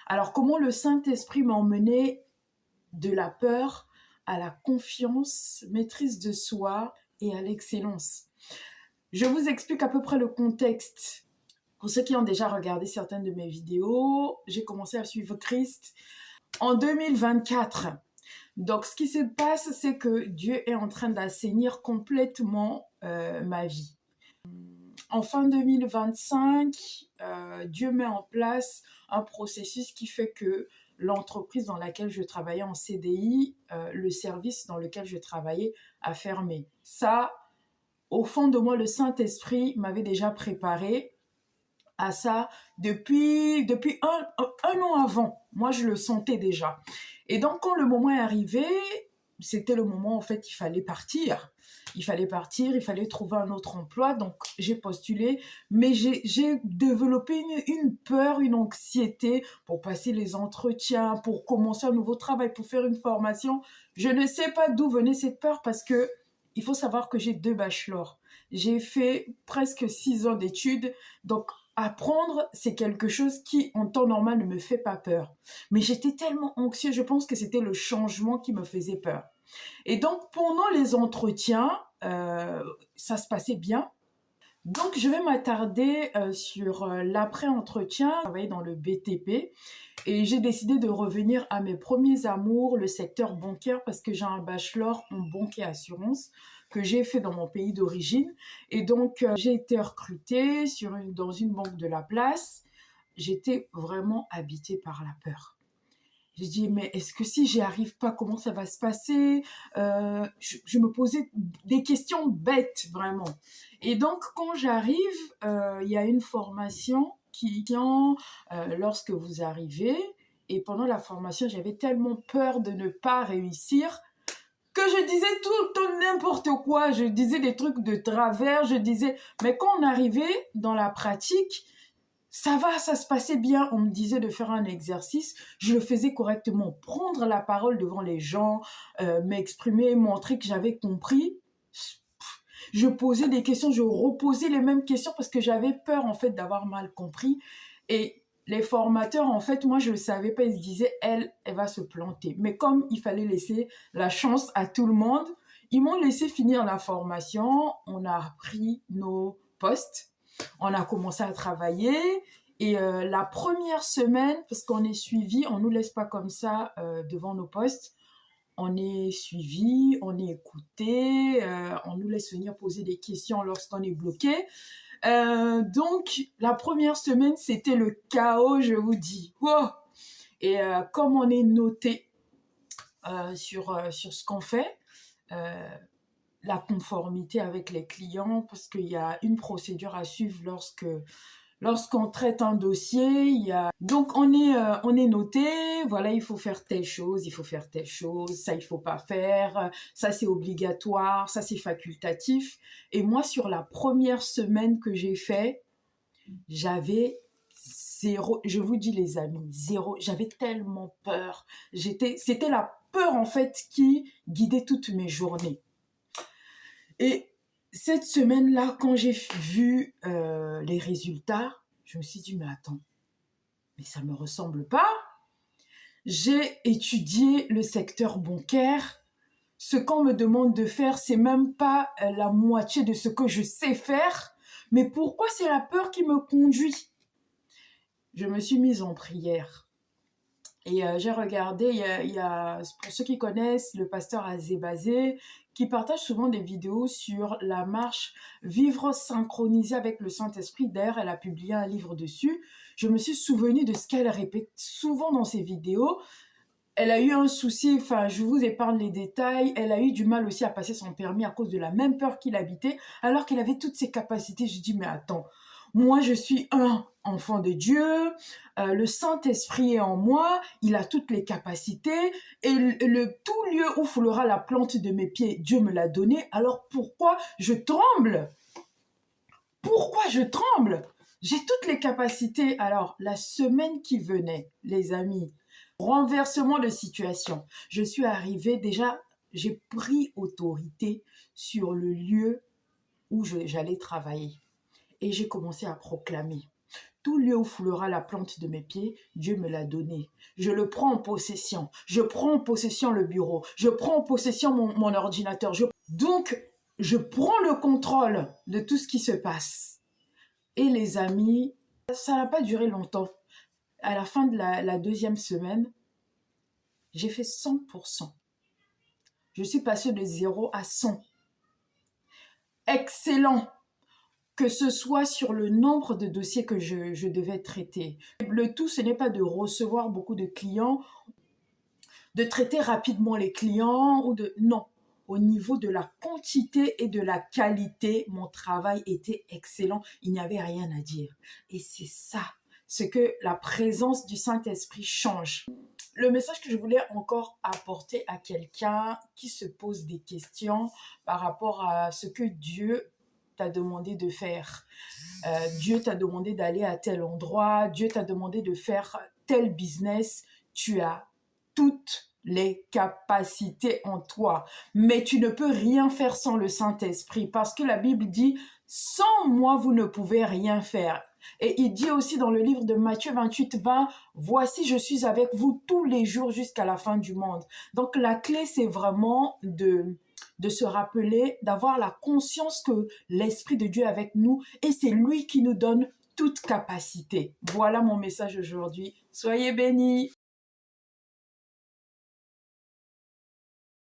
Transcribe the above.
Alors, comment le Saint-Esprit m'a emmené de la peur à la confiance, maîtrise de soi et à l'excellence. Je vous explique à peu près le contexte. Pour ceux qui ont déjà regardé certaines de mes vidéos, j'ai commencé à suivre Christ en 2024. Donc, ce qui se passe, c'est que Dieu est en train d'assainir complètement ma vie. En fin 2025, Dieu met en place un processus qui fait que l'entreprise dans laquelle je travaillais en CDI, le service dans lequel je travaillais a fermé. Ça, au fond de moi, le Saint-Esprit m'avait déjà préparé à ça depuis un an avant. Moi, je le sentais déjà. Et donc, quand le moment est arrivé, c'était le moment, en fait, il fallait partir. Il fallait trouver un autre emploi. Donc, j'ai postulé, mais j'ai développé une peur, une anxiété pour passer les entretiens, pour commencer un nouveau travail, pour faire une formation. Je ne sais pas d'où venait cette peur parce que il faut savoir que j'ai 2 bachelors. J'ai fait presque 6 ans d'études. Donc, apprendre, c'est quelque chose qui, en temps normal, ne me fait pas peur. Mais j'étais tellement anxieuse, je pense que c'était le changement qui me faisait peur. Et donc, pendant les entretiens, ça se passait bien. Donc, je vais m'attarder sur l'après-entretien. Je travaillais dans le BTP et j'ai décidé de revenir à mes premiers amours, le secteur bancaire, parce que j'ai un bachelor en banque et assurance que j'ai fait dans mon pays d'origine. Et donc, j'ai été recrutée dans une banque de la place. J'étais vraiment habitée par la peur. J'ai dit, mais est-ce que si j'y arrive pas, comment ça va se passer? Je me posais des questions bêtes, vraiment. Et donc, quand j'arrive, il y a une formation qui vient lorsque vous arrivez. Et pendant la formation, j'avais tellement peur de ne pas réussir que je disais tout le temps n'importe quoi. Je disais des trucs de travers, mais quand on arrivait dans la pratique, ça va, ça se passait bien. On me disait de faire un exercice, je le faisais correctement. Prendre la parole devant les gens, m'exprimer, montrer que j'avais compris. Je posais des questions, je reposais les mêmes questions parce que j'avais peur en fait d'avoir mal compris. Et les formateurs, en fait, moi je le savais pas, ils se disaient, elle va se planter. Mais comme il fallait laisser la chance à tout le monde, ils m'ont laissé finir la formation, on a pris nos postes, on a commencé à travailler. Et la première semaine, parce qu'on est suivi, on nous laisse pas comme ça devant nos postes, on est suivi, on est écouté, on nous laisse venir poser des questions lorsqu'on est bloqué. Donc, la première semaine, c'était le chaos, je vous dis. Wow. Et comme on est noté sur ce qu'on fait, la conformité avec les clients, parce qu'il y a une procédure à suivre lorsqu'on traite un dossier, donc on est noté, voilà, il faut faire telle chose, ça il faut pas faire, ça c'est obligatoire, ça c'est facultatif. Et moi sur la première semaine que j'ai fait, j'avais zéro, je vous dis les amis, zéro, j'avais tellement peur. C'était la peur en fait qui guidait toutes mes journées. Et cette semaine-là, quand j'ai vu les résultats, je me suis dit, mais attends, mais ça me ressemble pas. J'ai étudié le secteur bancaire. Ce qu'on me demande de faire, c'est même pas la moitié de ce que je sais faire. Mais pourquoi c'est la peur qui me conduit? Je me suis mise en prière. Et j'ai regardé, il y a, pour ceux qui connaissent, le pasteur Azébazé, qui partage souvent des vidéos sur la marche Vivre synchronisé avec le Saint-Esprit. D'ailleurs, elle a publié un livre dessus. Je me suis souvenue de ce qu'elle répète souvent dans ses vidéos. Elle a eu un souci, enfin, je vous épargne les détails. Elle a eu du mal aussi à passer son permis à cause de la même peur qu'il habitait, alors qu'elle avait toutes ses capacités. Je dis, mais attends, moi, je suis un enfant de Dieu, le Saint-Esprit est en moi, il a toutes les capacités, et tout lieu où foulera la plante de mes pieds, Dieu me l'a donné, alors pourquoi je tremble? Pourquoi je tremble? J'ai toutes les capacités. Alors, la semaine qui venait, les amis, renversement de situation. Je suis arrivée, déjà, j'ai pris autorité sur le lieu où j'allais travailler. Et j'ai commencé à proclamer. tout lieu où foulera la plante de mes pieds, Dieu me l'a donné. Je le prends en possession. Je prends en possession le bureau. Je prends en possession mon ordinateur. Donc, je prends le contrôle de tout ce qui se passe. Et les amis, ça n'a pas duré longtemps. À la fin de la deuxième semaine, j'ai fait 100%. Je suis passée de 0 à 100. Excellent! Que ce soit sur le nombre de dossiers que je devais traiter. Le tout, ce n'est pas de recevoir beaucoup de clients, de traiter rapidement les clients, non. Au niveau de la quantité et de la qualité, mon travail était excellent. Il n'y avait rien à dire. Et c'est ça, ce que la présence du Saint-Esprit change. Le message que je voulais encore apporter à quelqu'un qui se pose des questions par rapport à ce que Dieu t'a demandé de faire. Dieu t'a demandé d'aller à tel endroit, Dieu t'a demandé de faire tel business. Tu as toutes les capacités en toi, mais tu ne peux rien faire sans le Saint-Esprit, parce que la Bible dit « Sans moi, vous ne pouvez rien faire ». Et il dit aussi dans le livre de Matthieu 28, 20, « Voici, je suis avec vous tous les jours jusqu'à la fin du monde ». Donc la clé, c'est vraiment de se rappeler, d'avoir la conscience que l'Esprit de Dieu est avec nous et c'est lui qui nous donne toute capacité. Voilà mon message aujourd'hui. Soyez bénis.